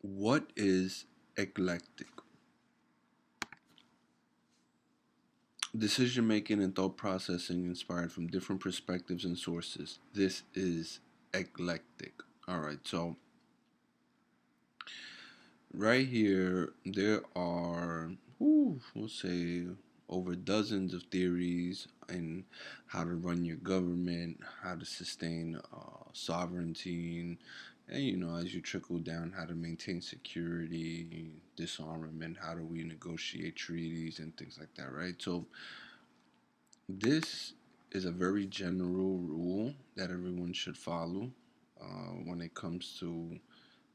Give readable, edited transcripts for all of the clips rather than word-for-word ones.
What is eclectic? Decision making and thought processing inspired from different perspectives and sources. This is eclectic. All right, so right here, there are, we'll say, over dozens of theories in how to run your government, how to sustain sovereignty, and as you trickle down, how to maintain security, disarmament, how do we negotiate treaties and things like that, right? So this is a very general rule that everyone should follow when it comes to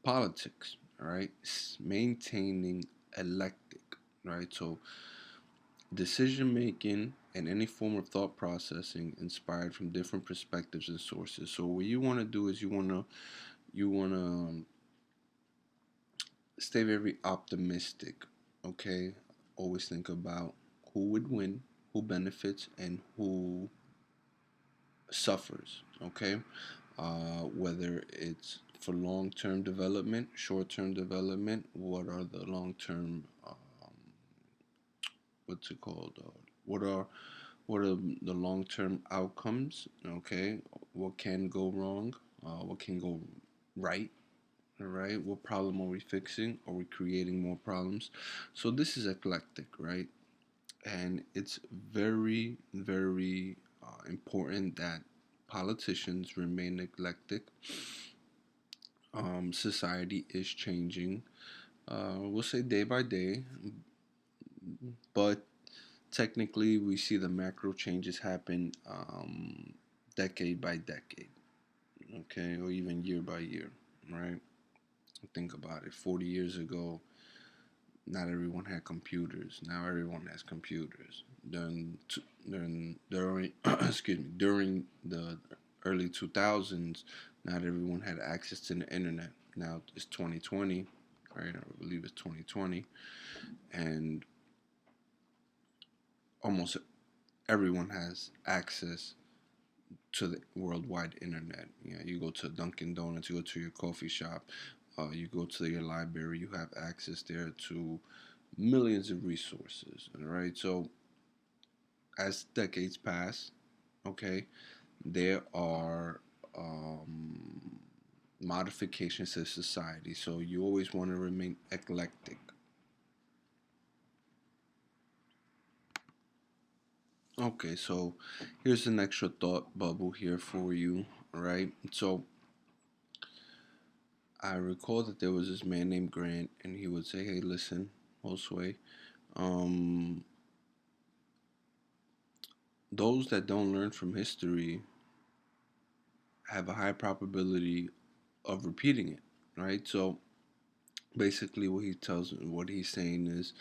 politics, all right? Maintaining eclectic, right? So decision making and any form of thought processing inspired from different perspectives and sources. So what you want to do is you want to stay very optimistic, okay? Always think about who would win, who benefits, and who suffers, okay? Whether it's for long-term development, short-term development, what are the long-term, what's it called? What are the long-term outcomes? Okay, what can go wrong? What can go right? All right, what problem are we fixing? Are we creating more problems? So this is eclectic, right? And it's very, very important that politicians remain eclectic. Society is changing. We'll say day by day, but technically we see the macro changes happen decade by decade, okay, or even year by year, right? Think about it. 40 years ago, not everyone had computers. Now everyone has computers. During excuse me, during the early 2000s, not everyone had access to the internet. Now it's 2020, right? I believe it's 2020, and almost everyone has access to the worldwide internet. You go to Dunkin' Donuts, you go to your coffee shop, you go to your library, you have access there to millions of resources. All right, so as decades pass, okay, there are modifications to society. So you always want to remain eclectic. Okay, so here's an extra thought bubble here for you. All right, so I recall that there was this man named Grant, and he would say, "Hey, listen, Josue, um, those that don't learn from history have a high probability of repeating it." Right. So basically, what he's saying is,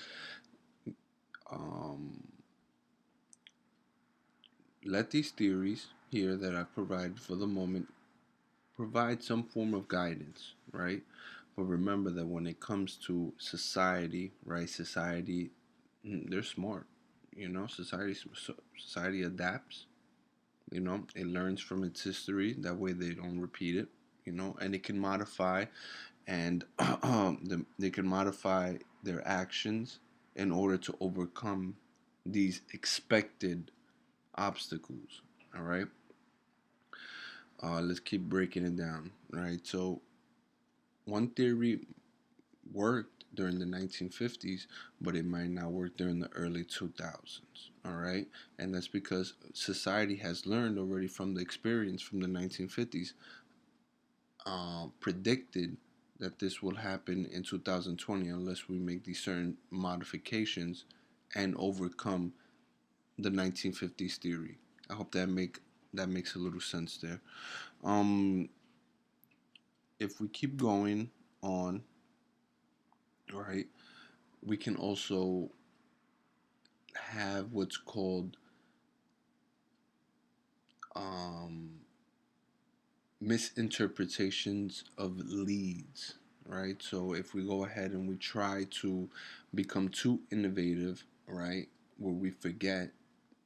um, let these theories here that I've provided for the moment provide some form of guidance, right? But remember that when it comes to society, right? Society, they're smart. Society adapts. It learns from its history. That way, they don't repeat it. And it can modify and they can modify their actions in order to overcome these expected obstacles. All right. Let's keep breaking it down. Right. So one theory worked during the 1950s, but it might not work during the early 2000s. All right. And that's because society has learned already from the experience from the 1950s, predicted that this will happen in 2020 unless we make these certain modifications and overcome the 1950s theory. I hope that makes a little sense there. Um, if we keep going on, right, we can also have what's called um, misinterpretations of leads, right? So if we go ahead and we try to become too innovative, right, where we forget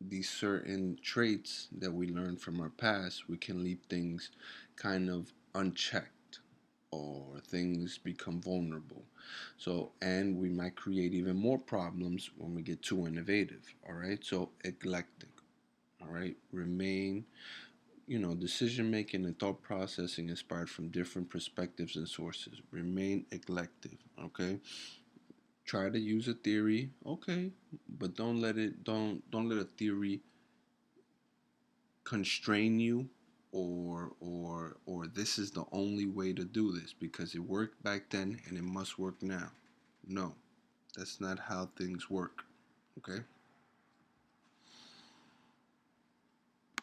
these certain traits that we learned from our past, we can leave things kind of unchecked, or things become vulnerable. So, and we might create even more problems when we get too innovative. All right. So, eclectic. All right. Remain, decision making and thought processing inspired from different perspectives and sources. Remain eclectic. Okay. Try to use a theory. Okay. But don't let a theory constrain you, or this is the only way to do this because it worked back then and it must work now. No, that's not how things work. Okay.